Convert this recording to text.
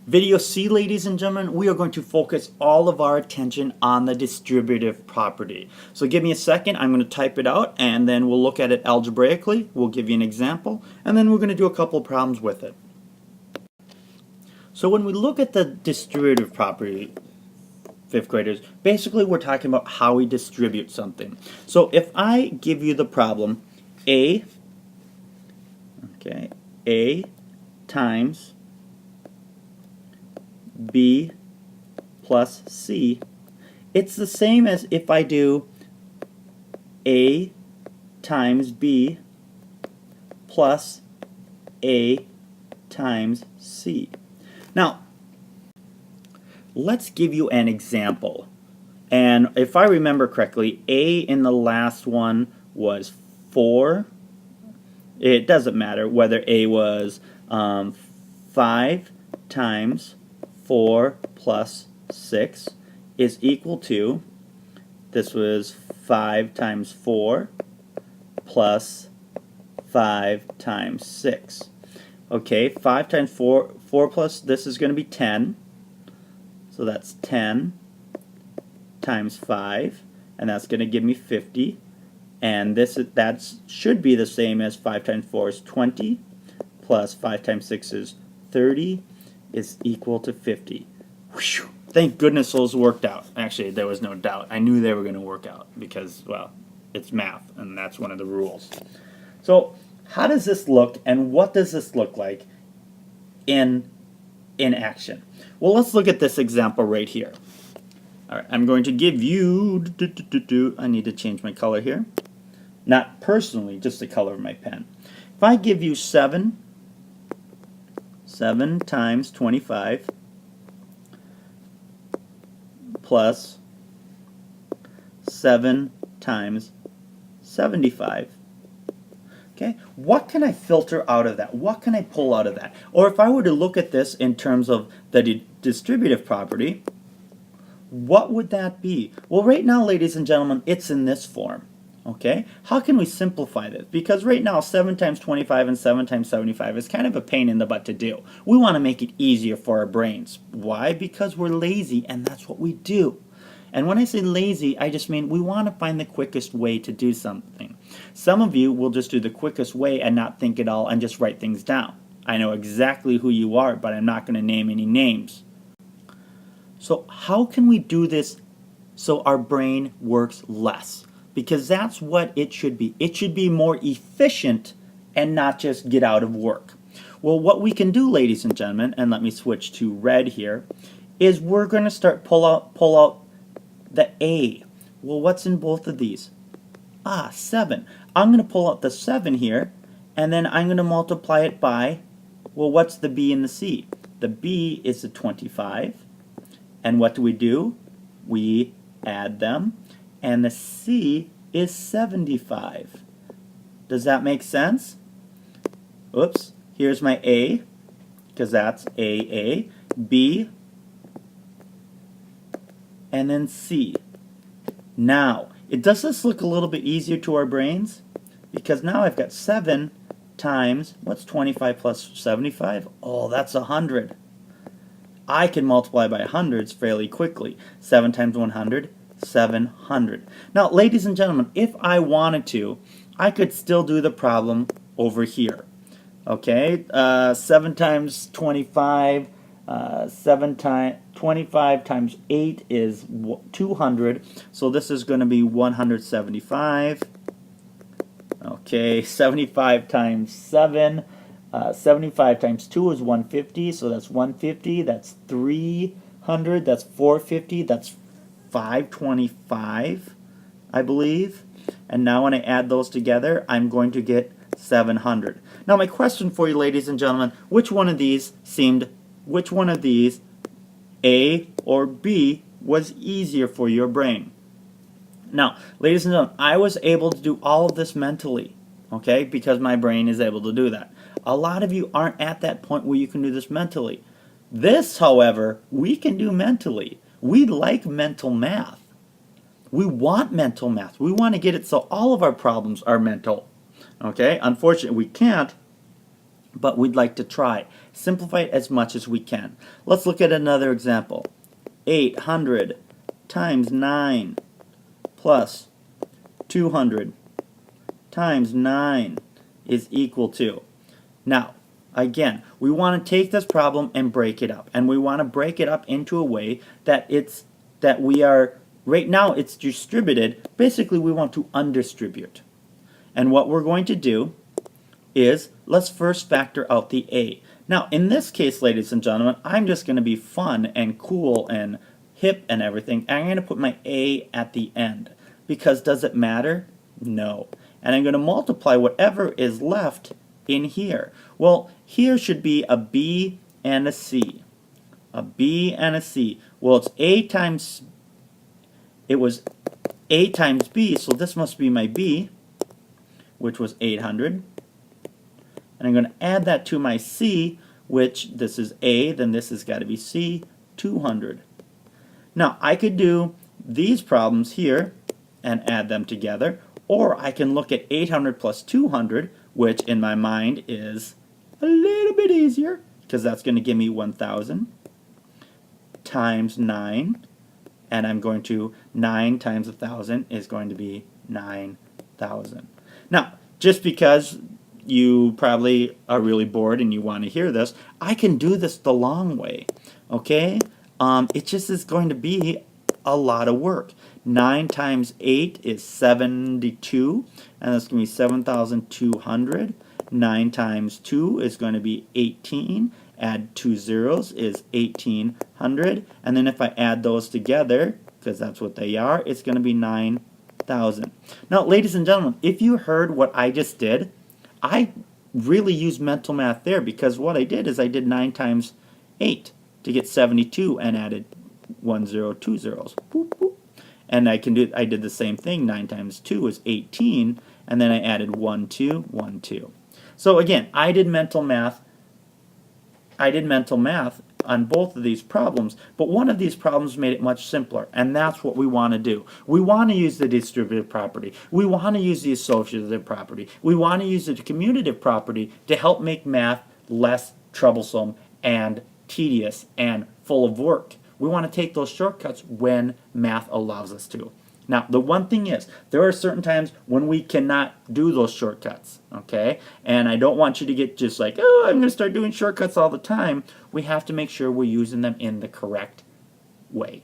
Video C, ladies and gentlemen, we are going to focus all of our attention on the distributive property. So give me a second, I'm going to type it out and then we'll look at it algebraically, we'll give you an example, and then we're going to do a couple of problems with it. So when we look at the distributive property, fifth graders, basically we're talking about how we distribute something. So if I give you the problem A times B plus C, it's the same as if I do A times B plus A times C. Now, let's give you an example. And if I remember correctly, A in the last one was 4. It doesn't matter whether A was 5 times 4 plus 6 is equal to, this was 5 times 4 plus 5 times 6. Okay, 5 times 4 plus this is going to be 10. So that's 10 times 5, and that's going to give me 50. And that should be the same as 5 times 4 is 20, plus 5 times 6 is 30, is equal to 50. Whew. Thank goodness those worked out. Actually, there was no doubt. I knew they were going to work out because, well, it's math, and that's one of the rules. So how does this look, and what does this look like in action? Well, let's look at this example right here. All right, I'm going to give you, I need to change my color here. Not personally, just the color of my pen. If I give you 7 times 25 plus 7 times 75. Okay, what can I filter out of that? What can I pull out of that? Or if I were to look at this in terms of the distributive property, what would that be? Well, right now, ladies and gentlemen, it's in this form. Okay, how can we simplify this? Because right now 7 times 25 and 7 times 75 is kind of a pain in the butt to do. We want to make it easier for our brains. Why? Because we're lazy, and that's what we do. And when I say lazy, I just mean we want to find the quickest way to do something. Some of you will just do the quickest way and not think at all and just write things down. I know exactly who you are, but I'm not going to name any names. So how can we do this so our brain works less? Because that's what it should be. It should be more efficient and not just get out of work. Well, what we can do, ladies and gentlemen, and let me switch to red here, is we're going to start pull out the A. Well, what's in both of these? 7. I'm going to pull out the 7 here, and then I'm going to multiply it by, well, what's the B and the C? The B is the 25, and what do? We add them, and the C is 75. Does that make sense? Oops, here's my A, because that's AA, B, and then C. Now, does this look a little bit easier to our brains? Because now I've got 7 times, what's 25 plus 75? Oh, that's 100. I can multiply by hundreds fairly quickly. 7 times 100, 700. Now, ladies and gentlemen, if I wanted to, I could still do the problem over here. Okay, 7 times 25, 25 times 8 is 200, so this is going to be 175. Okay, 75 times 7, 75 times 2 is 150, so that's 150, that's 300, that's 450, that's 525, I believe. And now when I add those together, I'm going to get 700. Now my question for you, ladies and gentlemen, which one of these, A or B, was easier for your brain? Now, ladies and gentlemen, I was able to do all of this mentally, okay, because my brain is able to do that. A lot of you aren't at that point where you can do this mentally. This, however, we can do mentally. We like mental math. We want mental math. We want to get it so all of our problems are mental. Okay? Unfortunately, we can't but we'd like to try. Simplify it as much as we can. Let's look at another example. 800 times 9 plus 200 times 9 is equal to. Now, again, we want to take this problem and break it up. And we want to break it up into a way that we are, right now it's distributed. Basically, we want to undistribute. And what we're going to do is, let's first factor out the a. Now, in this case, ladies and gentlemen, I'm just going to be fun and cool and hip and everything. I'm going to put my a at the end. Because does it matter? No. And I'm going to multiply whatever is left in here. Well, here should be a b and a c. A b and a c. Well, it was a times b, so this must be my b, which was 800. And I'm going to add that to my c, which this is a, then this has got to be c, 200. Now, I could do these problems here and add them together, or I can look at 800 plus 200, which in my mind is a little bit easier, because that's going to give me 1,000 times 9, and I'm going to, 9 times 1,000 is going to be 9,000. Now, just because you probably are really bored and you want to hear this, I can do this the long way, okay? It just is going to be a lot of work. 9 times 8 is 72, and that's going to be 7,200. 9 times 2 is going to be 18. Add 2 zeros is 1,800. And then if I add those together, because that's what they are, it's going to be 9,000. Now, ladies and gentlemen, if you heard what I just did, I really used mental math there, because what I did is I did 9 times 8 to get 72 and added 1 0, 2 zeros. Boop, boop. And I did the same thing. 9 times 2 is 18, and then I added 1 2, 1 2. So again, I did mental math on both of these problems, but one of these problems made it much simpler, and that's what we want to do. We want to use the distributive property. We want to use the associative property. We want to use the commutative property to help make math less troublesome and tedious and full of work. We want to take those shortcuts when math allows us to. Now, the one thing is, there are certain times when we cannot do those shortcuts, okay? And I don't want you to get just like, oh, I'm going to start doing shortcuts all the time. We have to make sure we're using them in the correct way.